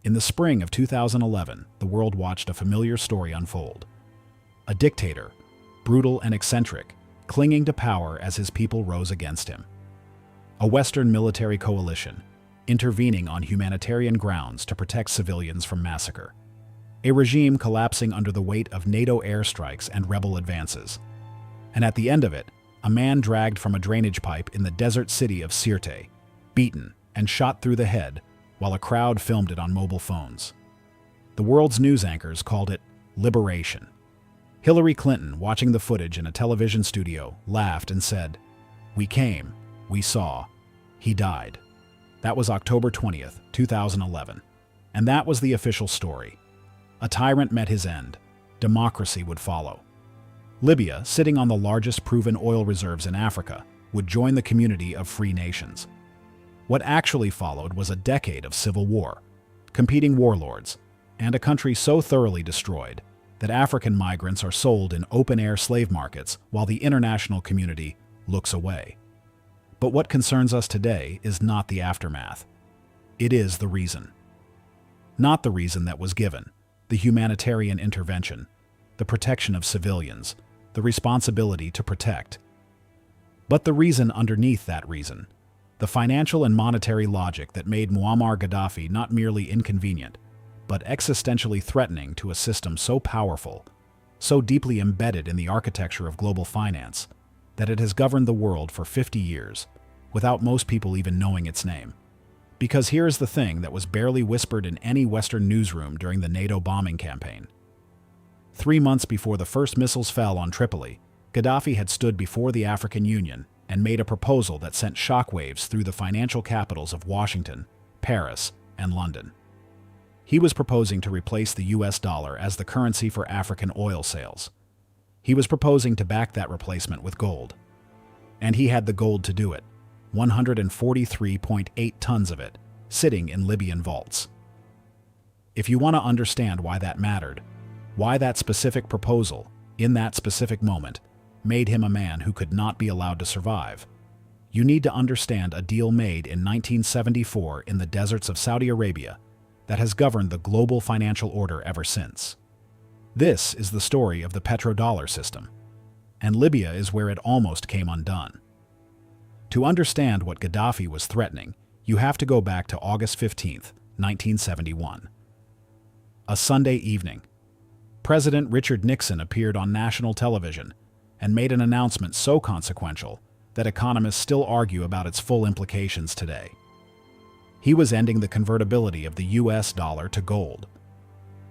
In the spring of 2011, the world watched a familiar story unfold. A dictator, brutal and eccentric, clinging to power as his people rose against him. A Western military coalition, intervening on humanitarian grounds to protect civilians from massacre. A regime collapsing under the weight of NATO airstrikes and rebel advances. And at the end of it, a man dragged from a drainage pipe in the desert city of Sirte, beaten and shot through the head, while a crowd filmed it on mobile phones. The world's news anchors called it liberation. Hillary Clinton, watching the footage in a television studio, laughed and said, "We came, we saw, he died." That was October 20th, 2011. And that was the official story. A tyrant met his end. Democracy would follow. Libya, sitting on the largest proven oil reserves in Africa, would join the community of free nations. What actually followed was a decade of civil war, competing warlords, and a country so thoroughly destroyed that African migrants are sold in open-air slave markets while the international community looks away. But what concerns us today is not the aftermath. It is the reason. Not the reason that was given, the humanitarian intervention, the protection of civilians, the responsibility to protect. But the reason underneath that reason, the financial and monetary logic that made Muammar Gaddafi not merely inconvenient, but existentially threatening to a system so powerful, so deeply embedded in the architecture of global finance, that it has governed the world for 50 years, without most people even knowing its name. Because here is the thing that was barely whispered in any Western newsroom during the NATO bombing campaign. 3 months before the first missiles fell on Tripoli, Gaddafi had stood before the African Union and made a proposal that sent shockwaves through the financial capitals of Washington, Paris, and London. He was proposing to replace the US dollar as the currency for African oil sales. He was proposing to back that replacement with gold. And he had the gold to do it, 143.8 tons of it, sitting in Libyan vaults. If you want to understand why that mattered, why that specific proposal, in that specific moment, made him a man who could not be allowed to survive, you need to understand a deal made in 1974 in the deserts of Saudi Arabia that has governed the global financial order ever since. This is the story of the petrodollar system, and Libya is where it almost came undone. To understand what Gaddafi was threatening, you have to go back to August 15th, 1971. A Sunday evening, President Richard Nixon appeared on national television and made an announcement so consequential that economists still argue about its full implications today. He was ending the convertibility of the US dollar to gold.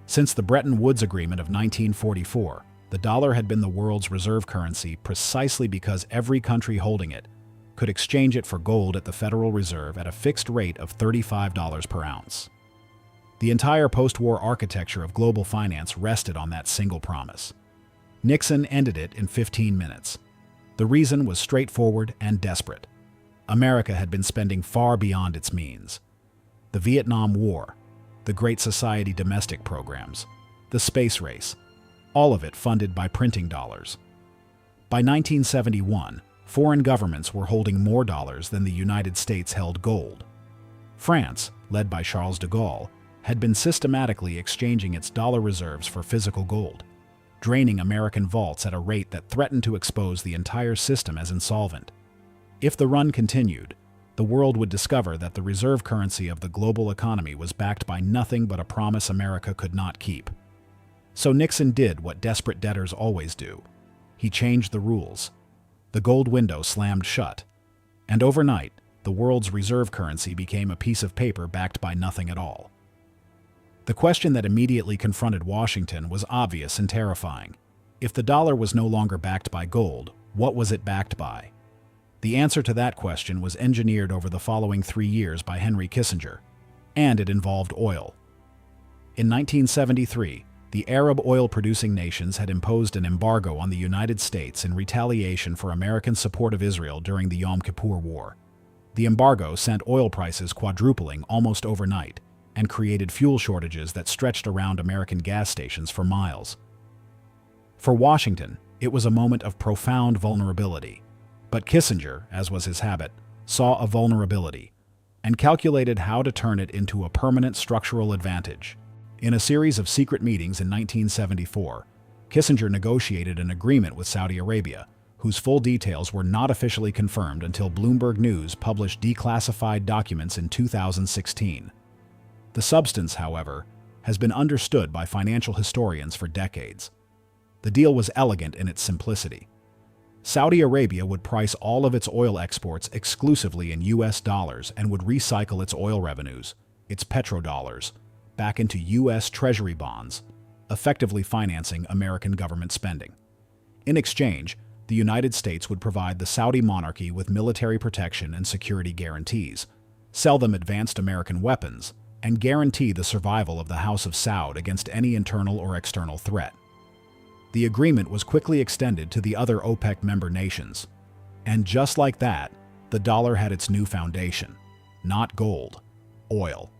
Since the Bretton Woods Agreement of 1944, the dollar had been the world's reserve currency precisely because every country holding it could exchange it for gold at the Federal Reserve at a fixed rate of $35 per ounce. The entire post-war architecture of global finance rested on that single promise. Nixon ended it in 15 minutes. The reason was straightforward and desperate. America had been spending far beyond its means. The Vietnam War, the Great Society domestic programs, the space race, all of it funded by printing dollars. By 1971, foreign governments were holding more dollars than the United States held gold. France, led by Charles de Gaulle, had been systematically exchanging its dollar reserves for physical gold, draining American vaults at a rate that threatened to expose the entire system as insolvent. If the run continued, the world would discover that the reserve currency of the global economy was backed by nothing but a promise America could not keep. So Nixon did what desperate debtors always do. He changed the rules. The gold window slammed shut, and overnight, the world's reserve currency became a piece of paper backed by nothing at all. The question that immediately confronted Washington was obvious and terrifying. If the dollar was no longer backed by gold, what was it backed by? The answer to that question was engineered over the following 3 years by Henry Kissinger, and it involved oil. In 1973, the Arab oil-producing nations had imposed an embargo on the United States in retaliation for American support of Israel during the Yom Kippur War. The embargo sent oil prices quadrupling almost overnight and created fuel shortages that stretched around American gas stations for miles. For Washington, it was a moment of profound vulnerability. But Kissinger, as was his habit, saw a vulnerability, and calculated how to turn it into a permanent structural advantage. In a series of secret meetings in 1974, Kissinger negotiated an agreement with Saudi Arabia, whose full details were not officially confirmed until Bloomberg News published declassified documents in 2016. The substance, however, has been understood by financial historians for decades. The deal was elegant in its simplicity. Saudi Arabia would price all of its oil exports exclusively in US dollars and would recycle its oil revenues, its petrodollars, back into US Treasury bonds, effectively financing American government spending. In exchange, the United States would provide the Saudi monarchy with military protection and security guarantees, sell them advanced American weapons, and guarantee the survival of the House of Saud against any internal or external threat. The agreement was quickly extended to the other OPEC member nations. And just like that, the dollar had its new foundation. Not gold, oil.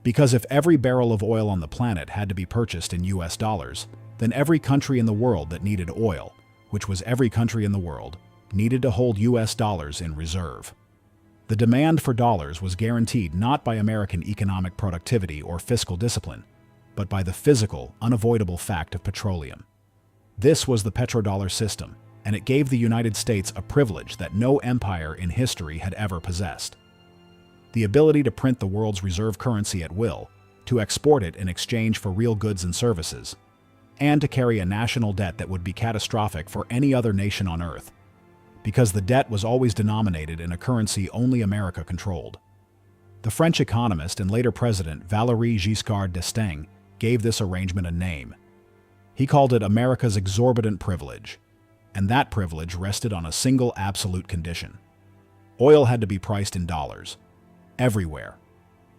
Because if every barrel of oil on the planet had to be purchased in US dollars, then every country in the world that needed oil, which was every country in the world, needed to hold US dollars in reserve. The demand for dollars was guaranteed not by American economic productivity or fiscal discipline, but by the physical, unavoidable fact of petroleum. This was the petrodollar system, and it gave the United States a privilege that no empire in history had ever possessed. The ability to print the world's reserve currency at will, to export it in exchange for real goods and services, and to carry a national debt that would be catastrophic for any other nation on Earth, because the debt was always denominated in a currency only America controlled. The French economist and later president Valéry Giscard d'Estaing gave this arrangement a name. He called it America's exorbitant privilege, and that privilege rested on a single absolute condition. Oil had to be priced in dollars. Everywhere.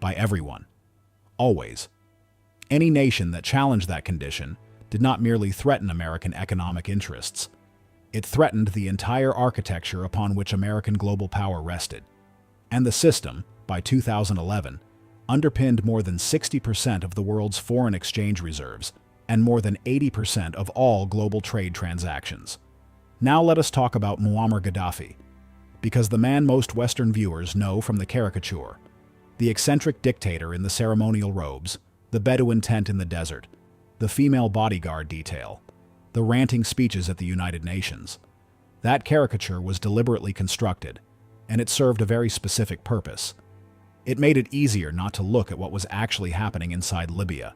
By everyone. Always. Any nation that challenged that condition did not merely threaten American economic interests. It threatened the entire architecture upon which American global power rested. And the system, by 2011, underpinned more than 60% of the world's foreign exchange reserves and more than 80% of all global trade transactions. Now let us talk about Muammar Gaddafi, because the man most Western viewers know from the caricature, the eccentric dictator in the ceremonial robes, the Bedouin tent in the desert, the female bodyguard detail, the ranting speeches at the United Nations. That caricature was deliberately constructed, and it served a very specific purpose. It made it easier not to look at what was actually happening inside Libya.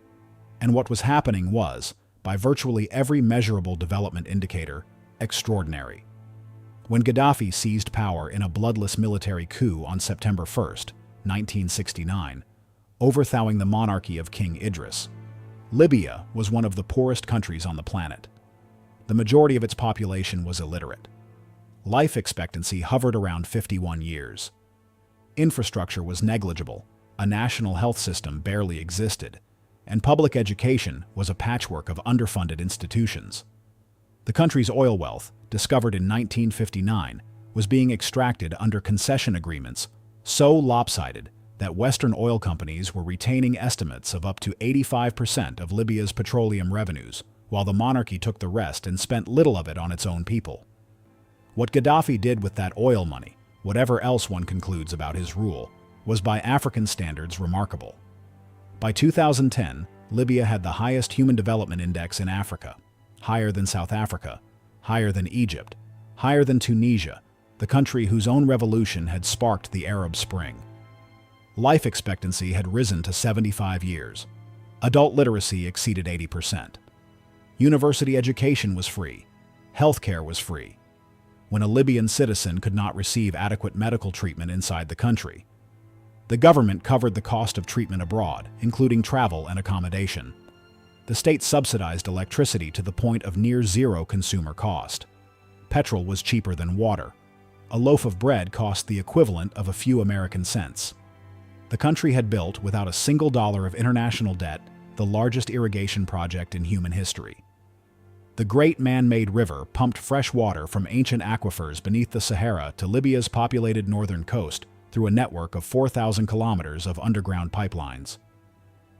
And what was happening was, by virtually every measurable development indicator, extraordinary. When Gaddafi seized power in a bloodless military coup on September 1, 1969, overthrowing the monarchy of King Idris, Libya was one of the poorest countries on the planet. The majority of its population was illiterate. Life expectancy hovered around 51 years. Infrastructure was negligible, a national health system barely existed, and public education was a patchwork of underfunded institutions. The country's oil wealth, discovered in 1959, was being extracted under concession agreements so lopsided that Western oil companies were retaining estimates of up to 85% of Libya's petroleum revenues, while the monarchy took the rest and spent little of it on its own people. What Gaddafi did with that oil money, whatever else one concludes about his rule, was by African standards remarkable. By 2010, Libya had the highest Human Development Index in Africa, higher than South Africa, higher than Egypt, higher than Tunisia, the country whose own revolution had sparked the Arab Spring. Life expectancy had risen to 75 years. Adult literacy exceeded 80%. University education was free. Healthcare was free. When a Libyan citizen could not receive adequate medical treatment inside the country, the government covered the cost of treatment abroad, including travel and accommodation. The state subsidized electricity to the point of near zero consumer cost. Petrol was cheaper than water. A loaf of bread cost the equivalent of a few American cents. The country had built, without a single dollar of international debt, the largest irrigation project in human history. The great man-made river pumped fresh water from ancient aquifers beneath the Sahara to Libya's populated northern coast through a network of 4,000 kilometers of underground pipelines.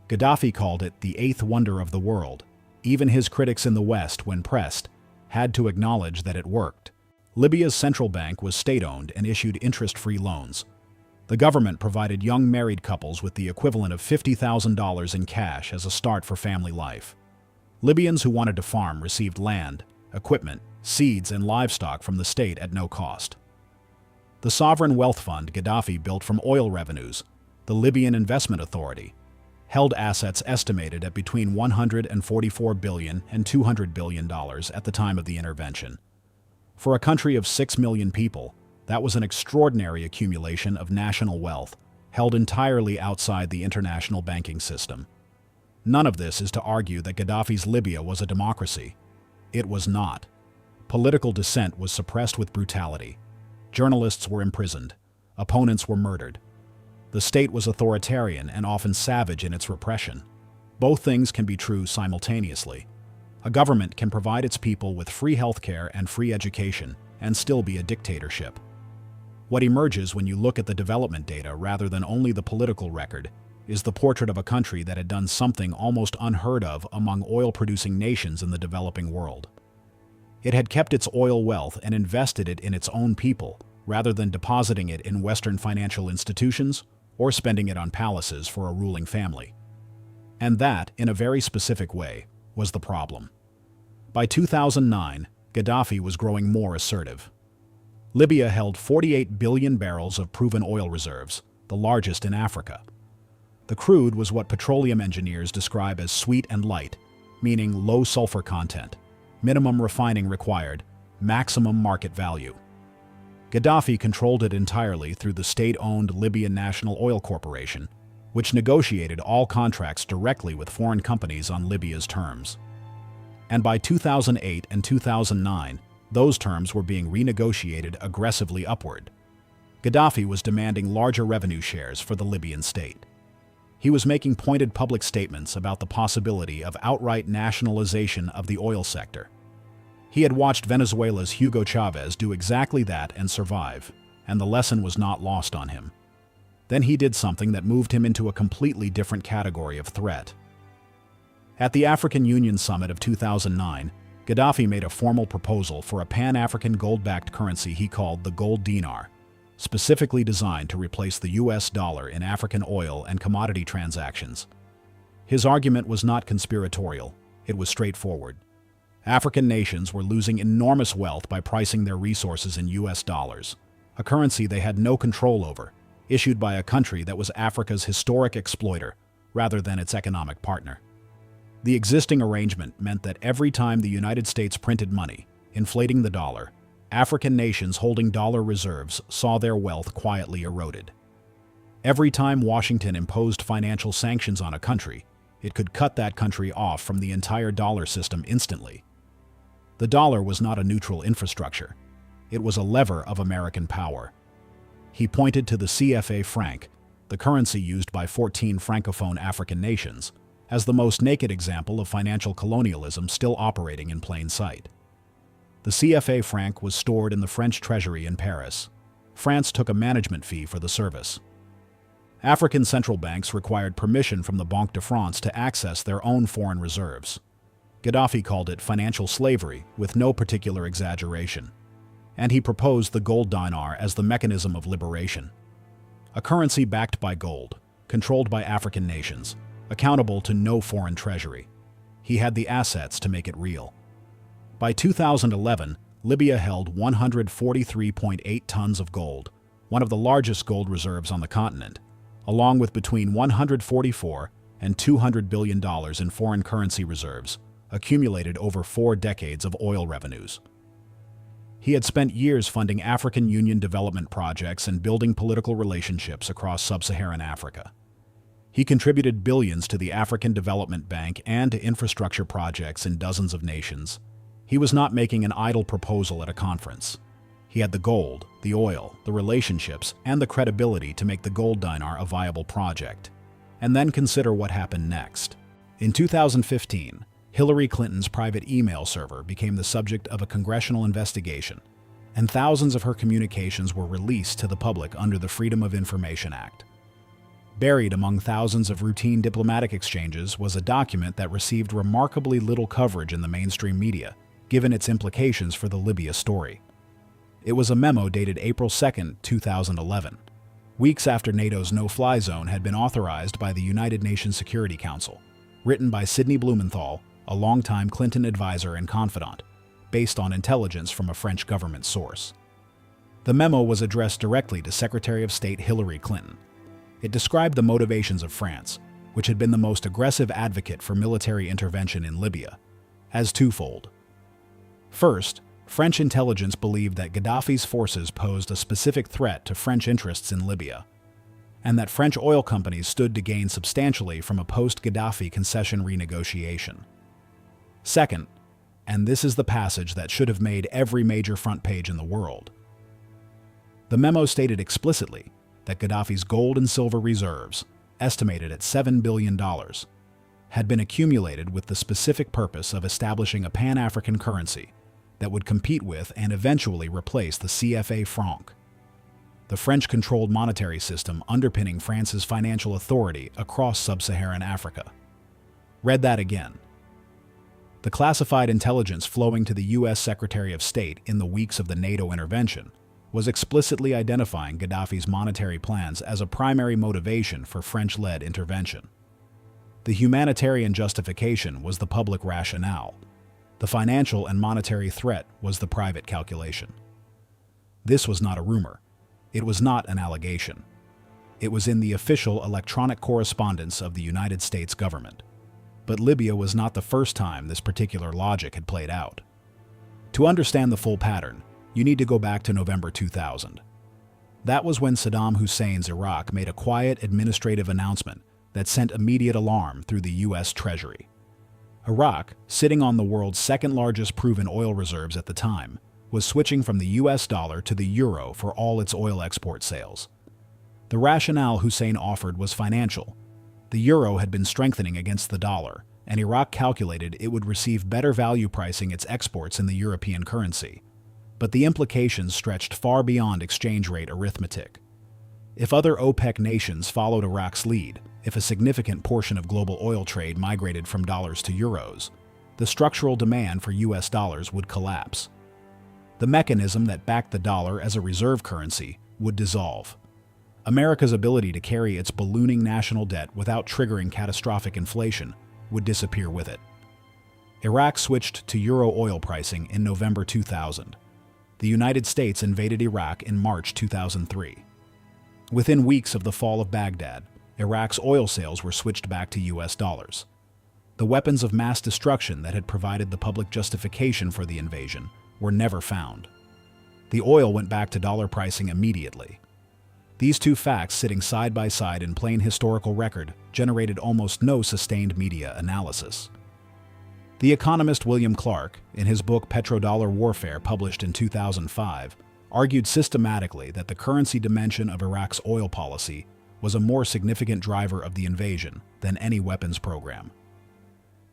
Gaddafi called it the eighth wonder of the world. Even his critics in the West, when pressed, had to acknowledge that it worked. Libya's central bank was state-owned and issued interest-free loans. The government provided young married couples with the equivalent of $50,000 in cash as a start for family life. Libyans who wanted to farm received land, equipment, seeds, and livestock from the state at no cost. The sovereign wealth fund Gaddafi built from oil revenues, the Libyan Investment Authority, held assets estimated at between $144 billion and $200 billion at the time of the intervention. For a country of 6 million people, that was an extraordinary accumulation of national wealth, held entirely outside the international banking system. None of this is to argue that Gaddafi's Libya was a democracy. It was not. Political dissent was suppressed with brutality. Journalists were imprisoned. Opponents were murdered. The state was authoritarian and often savage in its repression. Both things can be true simultaneously. A government can provide its people with free healthcare and free education and still be a dictatorship. What emerges when you look at the development data rather than only the political record is the portrait of a country that had done something almost unheard of among oil-producing nations in the developing world. It had kept its oil wealth and invested it in its own people, rather than depositing it in Western financial institutions or spending it on palaces for a ruling family. And that, in a very specific way, was the problem. By 2009, Gaddafi was growing more assertive. Libya held 48 billion barrels of proven oil reserves, the largest in Africa. The crude was what petroleum engineers describe as sweet and light, meaning low sulfur content, minimum refining required, maximum market value. Gaddafi controlled it entirely through the state-owned Libyan National Oil Corporation, which negotiated all contracts directly with foreign companies on Libya's terms. And by 2008 and 2009, those terms were being renegotiated aggressively upward. Gaddafi was demanding larger revenue shares for the Libyan state. He was making pointed public statements about the possibility of outright nationalization of the oil sector. He had watched Venezuela's Hugo Chavez do exactly that and survive, and the lesson was not lost on him. Then he did something that moved him into a completely different category of threat. At the African Union Summit of 2009, Gaddafi made a formal proposal for a pan-African gold-backed currency he called the gold dinar, specifically designed to replace the US dollar in African oil and commodity transactions. His argument was not conspiratorial, it was straightforward. African nations were losing enormous wealth by pricing their resources in US dollars, a currency they had no control over, issued by a country that was Africa's historic exploiter rather than its economic partner. The existing arrangement meant that every time the United States printed money, inflating the dollar, African nations holding dollar reserves saw their wealth quietly eroded. Every time Washington imposed financial sanctions on a country, it could cut that country off from the entire dollar system instantly. The dollar was not a neutral infrastructure. It was a lever of American power. He pointed to the CFA franc, the currency used by 14 Francophone African nations, as the most naked example of financial colonialism still operating in plain sight. The CFA franc was stored in the French treasury in Paris. France took a management fee for the service. African central banks required permission from the Banque de France to access their own foreign reserves. Gaddafi called it financial slavery with no particular exaggeration. And he proposed the gold dinar as the mechanism of liberation. A currency backed by gold, controlled by African nations, accountable to no foreign treasury. He had the assets to make it real. By 2011, Libya held 143.8 tons of gold, one of the largest gold reserves on the continent, along with between $144 and $200 billion in foreign currency reserves, accumulated over 4 decades of oil revenues. He had spent years funding African Union development projects and building political relationships across sub-Saharan Africa. He contributed billions to the African Development Bank and to infrastructure projects in dozens of nations. He was not making an idle proposal at a conference. He had the gold, the oil, the relationships, and the credibility to make the gold dinar a viable project. And then consider what happened next. In 2015, Hillary Clinton's private email server became the subject of a congressional investigation, and thousands of her communications were released to the public under the Freedom of Information Act. Buried among thousands of routine diplomatic exchanges was a document that received remarkably little coverage in the mainstream media, given its implications for the Libya story. It was a memo dated April 2, 2011. weeks after NATO's no-fly zone had been authorized by the United Nations Security Council, written by Sidney Blumenthal, a longtime Clinton advisor and confidant, based on intelligence from a French government source. The memo was addressed directly to Secretary of State Hillary Clinton. It described the motivations of France, which had been the most aggressive advocate for military intervention in Libya, as twofold. First, French intelligence believed that Gaddafi's forces posed a specific threat to French interests in Libya, and that French oil companies stood to gain substantially from a post-Gaddafi concession renegotiation. Second, and this is the passage that should have made every major front page in the world, the memo stated explicitly that Gaddafi's gold and silver reserves, estimated at $7 billion, had been accumulated with the specific purpose of establishing a Pan-African currency that would compete with and eventually replace the CFA franc, the French-controlled monetary system underpinning France's financial authority across sub-Saharan Africa. Read that again. The classified intelligence flowing to the U.S. Secretary of State in the weeks of the NATO intervention was explicitly identifying Gaddafi's monetary plans as a primary motivation for French-led intervention. The humanitarian justification was the public rationale. The financial and monetary threat was the private calculation. This was not a rumor. It was not an allegation. It was in the official electronic correspondence of the United States government. But Libya was not the first time this particular logic had played out. To understand the full pattern, you need to go back to November 2000. That was when Saddam Hussein's Iraq made a quiet administrative announcement that sent immediate alarm through the U.S. Treasury. Iraq, sitting on the world's second-largest proven oil reserves at the time, was switching from the U.S. dollar to the euro for all its oil export sales. The rationale Hussein offered was financial. The euro had been strengthening against the dollar, and Iraq calculated it would receive better value pricing its exports in the European currency. But the implications stretched far beyond exchange rate arithmetic. If other OPEC nations followed Iraq's lead, if a significant portion of global oil trade migrated from dollars to euros, the structural demand for US dollars would collapse. The mechanism that backed the dollar as a reserve currency would dissolve. America's ability to carry its ballooning national debt without triggering catastrophic inflation would disappear with it. Iraq switched to euro oil pricing in November 2000. The United States invaded Iraq in March 2003. Within weeks of the fall of Baghdad, Iraq's oil sales were switched back to US dollars. The weapons of mass destruction that had provided the public justification for the invasion were never found. The oil went back to dollar pricing immediately. These two facts sitting side by side in plain historical record generated almost no sustained media analysis. The economist William Clark, in his book Petrodollar Warfare published in 2005, argued systematically that the currency dimension of Iraq's oil policy was a more significant driver of the invasion than any weapons program.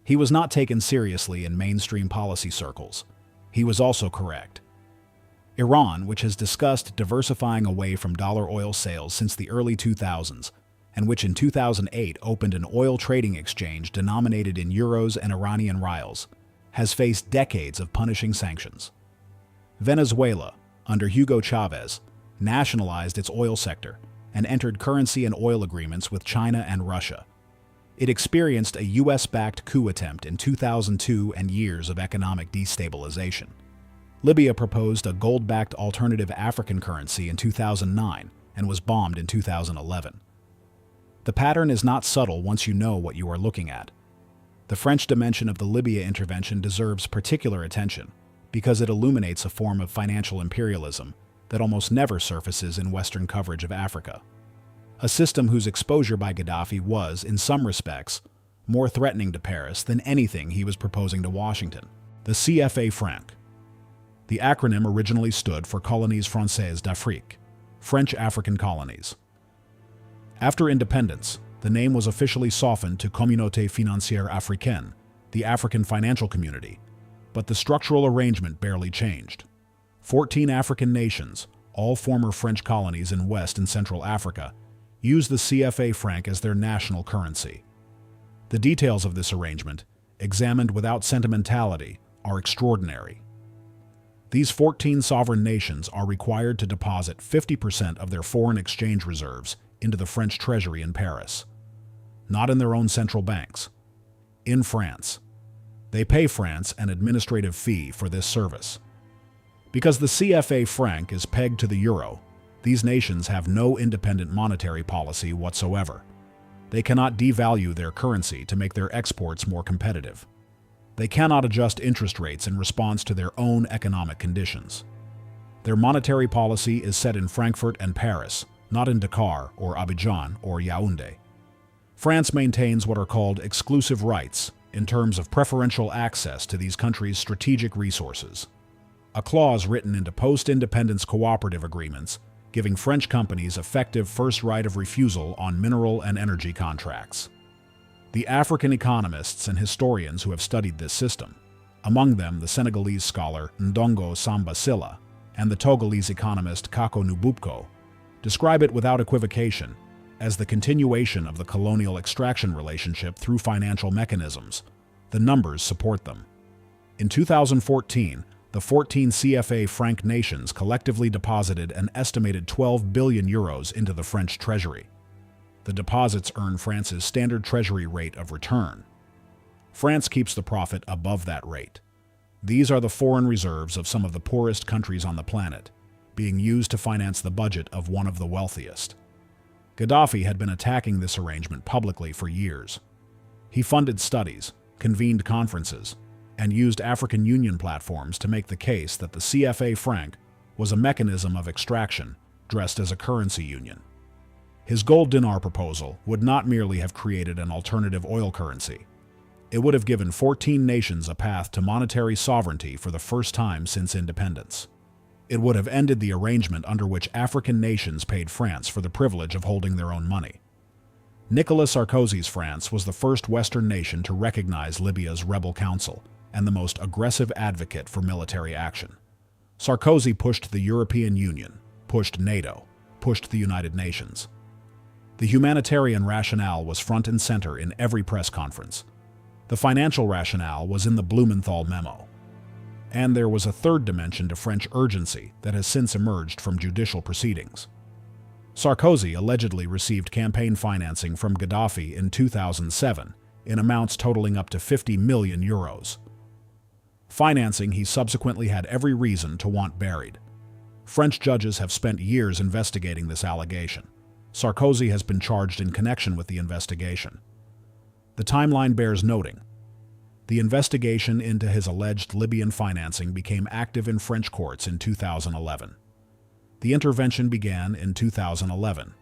He was not taken seriously in mainstream policy circles. He was also correct. Iran, which has discussed diversifying away from dollar oil sales since the early 2000s, and which in 2008 opened an oil trading exchange denominated in euros and Iranian rials, has faced decades of punishing sanctions. Venezuela, under Hugo Chavez, nationalized its oil sector and entered currency and oil agreements with China and Russia. It experienced a US-backed coup attempt in 2002 and years of economic destabilization. Libya proposed a gold-backed alternative African currency in 2009 and was bombed in 2011. The pattern is not subtle once you know what you are looking at. The French dimension of the Libya intervention deserves particular attention because it illuminates a form of financial imperialism that almost never surfaces in Western coverage of Africa. A system whose exposure by Gaddafi was, in some respects, more threatening to Paris than anything he was proposing to Washington. The CFA franc. The acronym originally stood for Colonies Françaises d'Afrique, French African colonies. After independence, the name was officially softened to Communauté Financière Africaine, the African Financial Community, but the structural arrangement barely changed. 14 African nations, all former French colonies in West and Central Africa, used the CFA franc as their national currency. The details of this arrangement, examined without sentimentality, are extraordinary. These 14 sovereign nations are required to deposit 50% of their foreign exchange reserves into the French treasury in Paris. Not in their own central banks. In France. They pay France an administrative fee for this service. Because the CFA franc is pegged to the euro, these nations have no independent monetary policy whatsoever. They cannot devalue their currency to make their exports more competitive. They cannot adjust interest rates in response to their own economic conditions. Their monetary policy is set in Frankfurt and Paris, not in Dakar or Abidjan or Yaoundé. France maintains what are called exclusive rights in terms of preferential access to these countries' strategic resources, a clause written into post-independence cooperative agreements giving French companies effective first right of refusal on mineral and energy contracts. The African economists and historians who have studied this system, among them the Senegalese scholar Ndongo Samba Sylla and the Togolese economist Kako Nubupko, describe it without equivocation as the continuation of the colonial extraction relationship through financial mechanisms. The numbers support them. In 2014, the 14 CFA franc nations collectively deposited an estimated 12 billion euros into the French treasury. The deposits earn France's standard treasury rate of return. France keeps the profit above that rate. These are the foreign reserves of some of the poorest countries on the planet, being used to finance the budget of one of the wealthiest. Gaddafi had been attacking this arrangement publicly for years. He funded studies, convened conferences, and used African Union platforms to make the case that the CFA franc was a mechanism of extraction dressed as a currency union. His gold dinar proposal would not merely have created an alternative oil currency. It would have given 14 nations a path to monetary sovereignty for the first time since independence. It would have ended the arrangement under which African nations paid France for the privilege of holding their own money. Nicolas Sarkozy's France was the first Western nation to recognize Libya's rebel council and the most aggressive advocate for military action. Sarkozy pushed the European Union, pushed NATO, pushed the United Nations. The humanitarian rationale was front and center in every press conference. The financial rationale was in the Blumenthal Memo. And there was a third dimension to French urgency that has since emerged from judicial proceedings. Sarkozy allegedly received campaign financing from Gaddafi in 2007 in amounts totaling up to 50 million euros. Financing he subsequently had every reason to want buried. French judges have spent years investigating this allegation. Sarkozy has been charged in connection with the investigation. The timeline bears noting. The investigation into his alleged Libyan financing became active in French courts in 2011. The intervention began in 2011.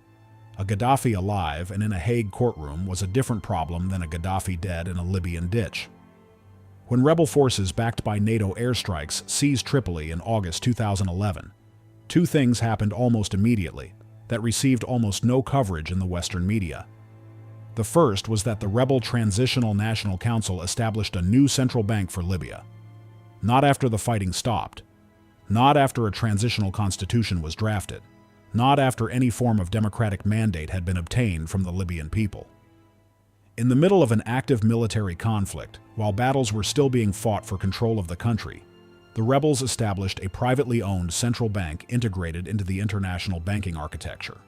A Gaddafi alive and in a Hague courtroom was a different problem than a Gaddafi dead in a Libyan ditch. When rebel forces backed by NATO airstrikes seized Tripoli in August 2011, two things happened almost immediately that received almost no coverage in the Western media. The first was that the rebel Transitional National Council established a new central bank for Libya. Not after the fighting stopped. Not after a transitional constitution was drafted. Not after any form of democratic mandate had been obtained from the Libyan people. In the middle of an active military conflict, while battles were still being fought for control of the country, the rebels established a privately owned central bank integrated into the international banking architecture.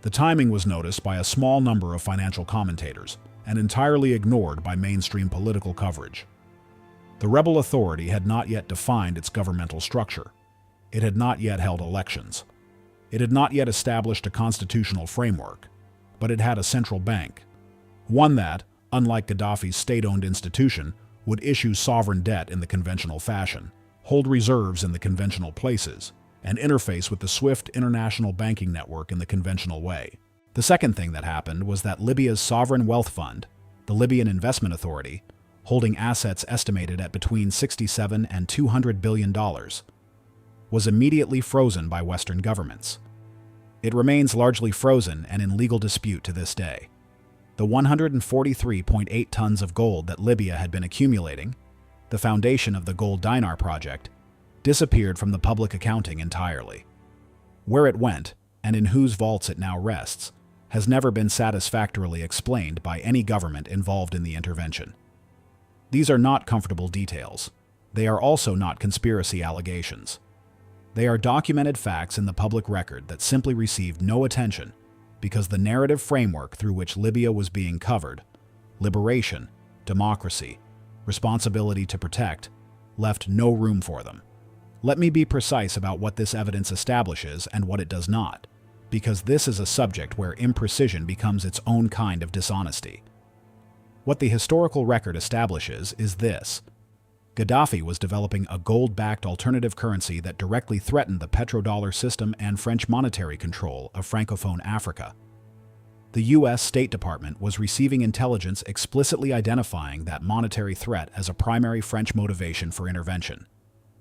The timing was noticed by a small number of financial commentators and entirely ignored by mainstream political coverage. The rebel authority had not yet defined its governmental structure. It had not yet held elections. It had not yet established a constitutional framework, but it had a central bank, one that, unlike Gaddafi's state-owned institution, would issue sovereign debt in the conventional fashion, hold reserves in the conventional places, and interface with the SWIFT international banking network in the conventional way. The second thing that happened was that Libya's sovereign wealth fund, the Libyan Investment Authority, holding assets estimated at between $67 and $200 billion, was immediately frozen by Western governments. It remains largely frozen and in legal dispute to this day. The 143.8 tons of gold that Libya had been accumulating, the foundation of the gold dinar project, disappeared from the public accounting entirely. Where it went, and in whose vaults it now rests, has never been satisfactorily explained by any government involved in the intervention. These are not comfortable details. They are also not conspiracy allegations. They are documented facts in the public record that simply received no attention because the narrative framework through which Libya was being covered, liberation, democracy, responsibility to protect, left no room for them. Let me be precise about what this evidence establishes and what it does not, because this is a subject where imprecision becomes its own kind of dishonesty. What the historical record establishes is this: Gaddafi was developing a gold-backed alternative currency that directly threatened the petrodollar system and French monetary control of Francophone Africa. The U.S. State Department was receiving intelligence explicitly identifying that monetary threat as a primary French motivation for intervention.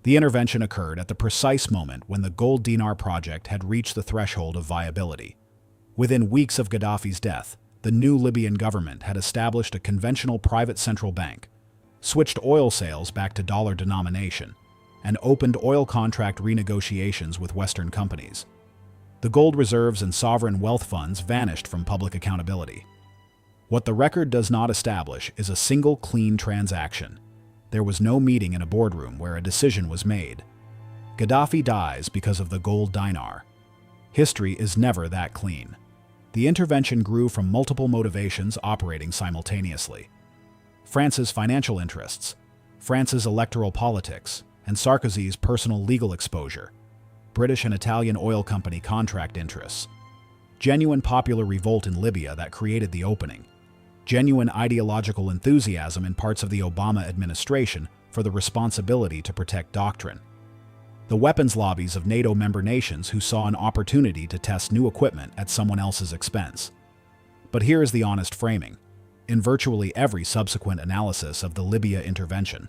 The intervention occurred at the precise moment when the gold dinar project had reached the threshold of viability. Within weeks of Gaddafi's death, the new Libyan government had established a conventional private central bank, switched oil sales back to dollar denomination, and opened oil contract renegotiations with Western companies. The gold reserves and sovereign wealth funds vanished from public accountability. What the record does not establish is a single clean transaction. There was no meeting in a boardroom where a decision was made. Gaddafi dies because of the gold dinar. History is never that clean. The intervention grew from multiple motivations operating simultaneously. France's financial interests, France's electoral politics, and Sarkozy's personal legal exposure, British and Italian oil company contract interests, genuine popular revolt in Libya that created the opening, genuine ideological enthusiasm in parts of the Obama administration for the responsibility to protect doctrine, the weapons lobbies of NATO member nations who saw an opportunity to test new equipment at someone else's expense. But here is the honest framing. In virtually every subsequent analysis of the Libya intervention,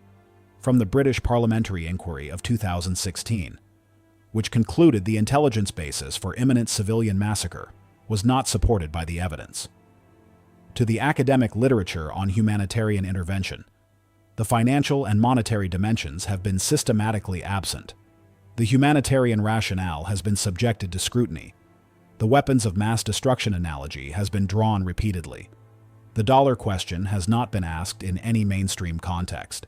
from the British parliamentary inquiry of 2016, which concluded the intelligence basis for imminent civilian massacre was not supported by the evidence, to the academic literature on humanitarian intervention, the financial and monetary dimensions have been systematically absent. The humanitarian rationale has been subjected to scrutiny. The weapons of mass destruction analogy has been drawn repeatedly. The dollar question has not been asked in any mainstream context.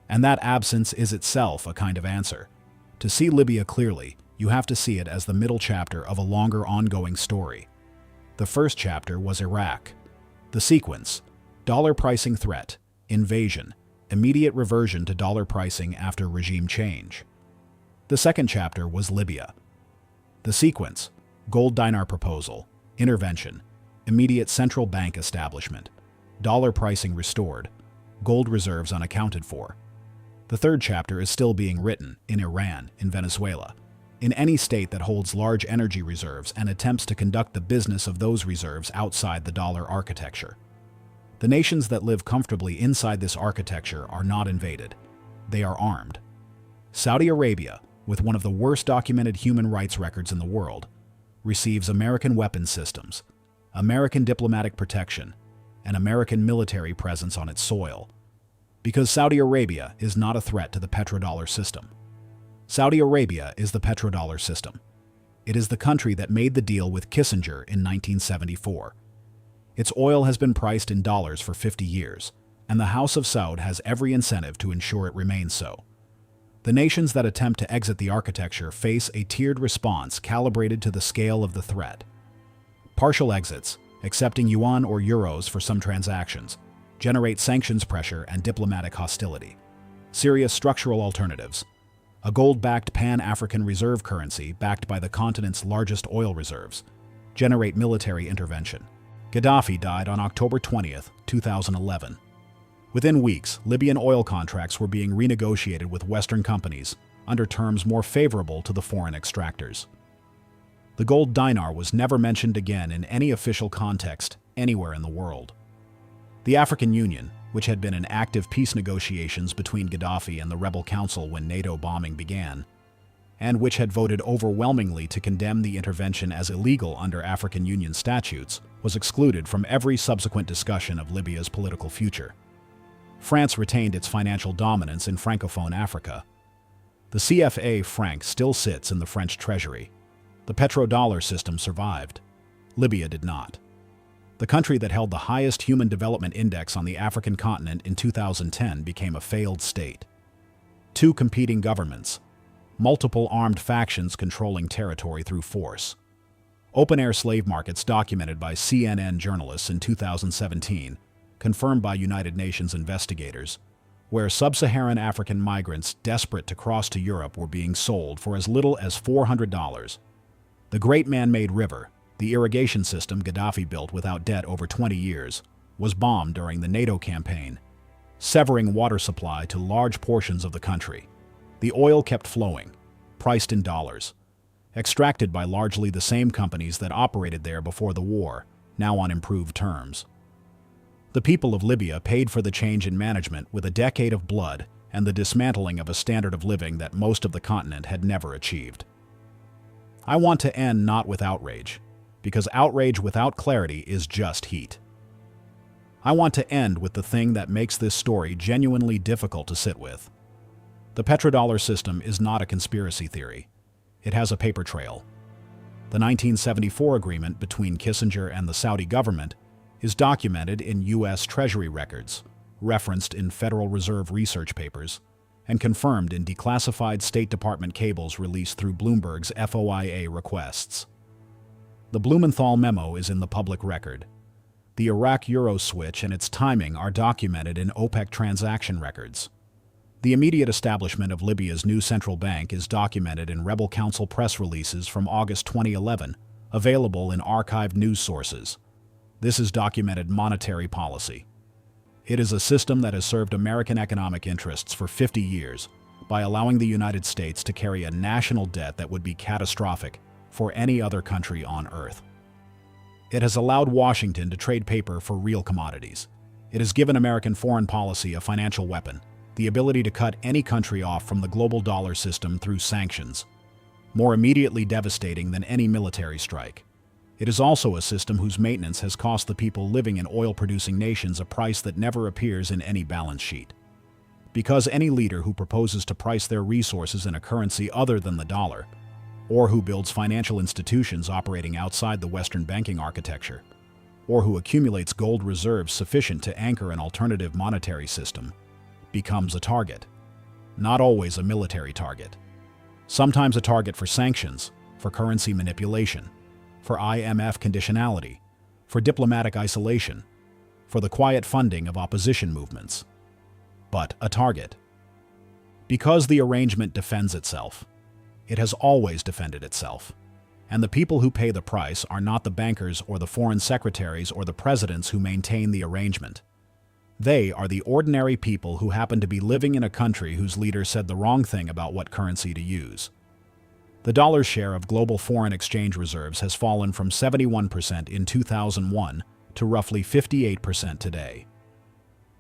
And that absence is itself a kind of answer. To see Libya clearly, you have to see it as the middle chapter of a longer ongoing story. The first chapter was Iraq. The sequence: dollar pricing threat, invasion, immediate reversion to dollar pricing after regime change. The second chapter was Libya. The sequence: gold dinar proposal, intervention, immediate central bank establishment, dollar pricing restored, gold reserves unaccounted for. The third chapter is still being written in Iran, in Venezuela, in any state that holds large energy reserves and attempts to conduct the business of those reserves outside the dollar architecture. The nations that live comfortably inside this architecture are not invaded. They are armed. Saudi Arabia, with one of the worst documented human rights records in the world, receives American weapons systems, American diplomatic protection, and American military presence on its soil, because Saudi Arabia is not a threat to the petrodollar system. Saudi Arabia is the petrodollar system. It is the country that made the deal with Kissinger in 1974. Its oil has been priced in dollars for 50 years, and the House of Saud has every incentive to ensure it remains so. The nations that attempt to exit the architecture face a tiered response calibrated to the scale of the threat. Partial exits, accepting yuan or euros for some transactions, generate sanctions pressure and diplomatic hostility. Serious structural alternatives: a gold-backed Pan-African reserve currency backed by the continent's largest oil reserves, generate military intervention. Gaddafi died on October 20, 2011. Within weeks, Libyan oil contracts were being renegotiated with Western companies under terms more favorable to the foreign extractors. The gold dinar was never mentioned again in any official context anywhere in the world. The African Union, which had been in active peace negotiations between Gaddafi and the rebel council when NATO bombing began, and which had voted overwhelmingly to condemn the intervention as illegal under African Union statutes, was excluded from every subsequent discussion of Libya's political future. France retained its financial dominance in Francophone Africa. The CFA franc still sits in the French treasury. The petrodollar system survived. Libya did not. The country that held the highest human development index on the African continent in 2010 became a failed state. two competing governments, multiple armed factions controlling territory through force. Open-air slave markets documented by CNN journalists in 2017, confirmed by United Nations investigators, where sub-Saharan African migrants desperate to cross to Europe were being sold for as little as $400. The Great Man-Made River, the irrigation system Gaddafi built without debt over 20 years, was bombed during the NATO campaign, severing water supply to large portions of the country. The oil kept flowing, priced in dollars, extracted by largely the same companies that operated there before the war, now on improved terms. The people of Libya paid for the change in management with a decade of blood and the dismantling of a standard of living that most of the continent had never achieved. I want to end not with outrage, because outrage without clarity is just heat. I want to end with the thing that makes this story genuinely difficult to sit with. The petrodollar system is not a conspiracy theory. It has a paper trail. The 1974 agreement between Kissinger and the Saudi government is documented in U.S. Treasury records, referenced in Federal Reserve research papers, and confirmed in declassified State Department cables released through Bloomberg's FOIA requests. The Blumenthal memo is in the public record. The Iraq-Euro switch and its timing are documented in OPEC transaction records. The immediate establishment of Libya's new central bank is documented in Rebel Council press releases from August 2011, available in archived news sources. This is documented monetary policy. It is a system that has served American economic interests for 50 years by allowing the United States to carry a national debt that would be catastrophic for any other country on Earth. It has allowed Washington to trade paper for real commodities. It has given American foreign policy a financial weapon, the ability to cut any country off from the global dollar system through sanctions, more immediately devastating than any military strike. It is also a system whose maintenance has cost the people living in oil-producing nations a price that never appears in any balance sheet. Because any leader who proposes to price their resources in a currency other than the dollar, or who builds financial institutions operating outside the Western banking architecture, or who accumulates gold reserves sufficient to anchor an alternative monetary system, becomes a target. Not always a military target. Sometimes a target for sanctions, for currency manipulation, for IMF conditionality, for diplomatic isolation, for the quiet funding of opposition movements. But a target. Because the arrangement defends itself. It has always defended itself. And the people who pay the price are not the bankers or the foreign secretaries or the presidents who maintain the arrangement. They are the ordinary people who happen to be living in a country whose leader said the wrong thing about what currency to use. The dollar's share of global foreign exchange reserves has fallen from 71% in 2001 to roughly 58% today.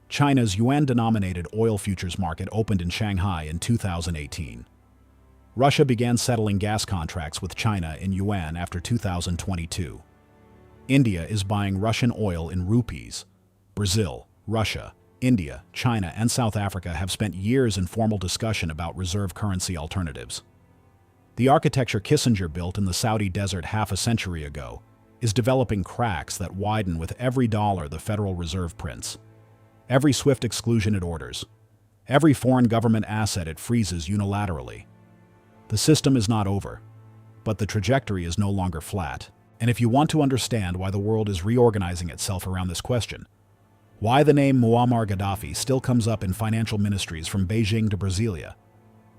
China's yuan-denominated oil futures market opened in Shanghai in 2018. Russia began settling gas contracts with China in yuan after 2022. India is buying Russian oil in rupees. Brazil, Russia, India, China, and South Africa have spent years in formal discussion about reserve currency alternatives. The architecture Kissinger built in the Saudi desert half a century ago is developing cracks that widen with every dollar the Federal Reserve prints, every swift exclusion it orders, every foreign government asset it freezes unilaterally. The system is not over, but the trajectory is no longer flat. And if you want to understand why the world is reorganizing itself around this question, why the name Muammar Gaddafi still comes up in financial ministries from Beijing to Brasilia,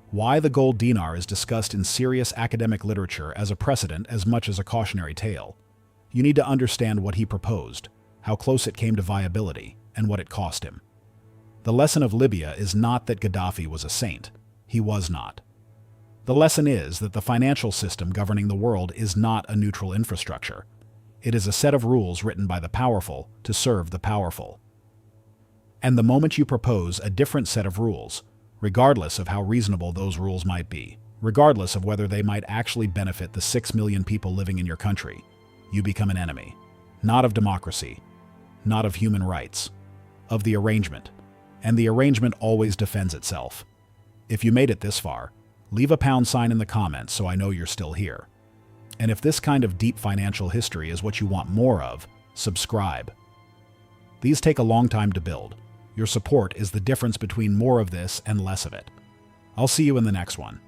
why the gold dinar is discussed in serious academic literature as a precedent as much as a cautionary tale, you need to understand what he proposed, how close it came to viability, and what it cost him. The lesson of Libya is not that Gaddafi was a saint. He was not. The lesson is that the financial system governing the world is not a neutral infrastructure. It is a set of rules written by the powerful to serve the powerful. And the moment you propose a different set of rules, regardless of how reasonable those rules might be, regardless of whether they might actually benefit the 6 million people living in your country, you become an enemy, not of democracy, not of human rights, of the arrangement. And the arrangement always defends itself. If you made it this far, leave a pound sign in the comments so I know you're still here. And if this kind of deep financial history is what you want more of, subscribe. These take a long time to build. Your support is the difference between more of this and less of it. I'll see you in the next one.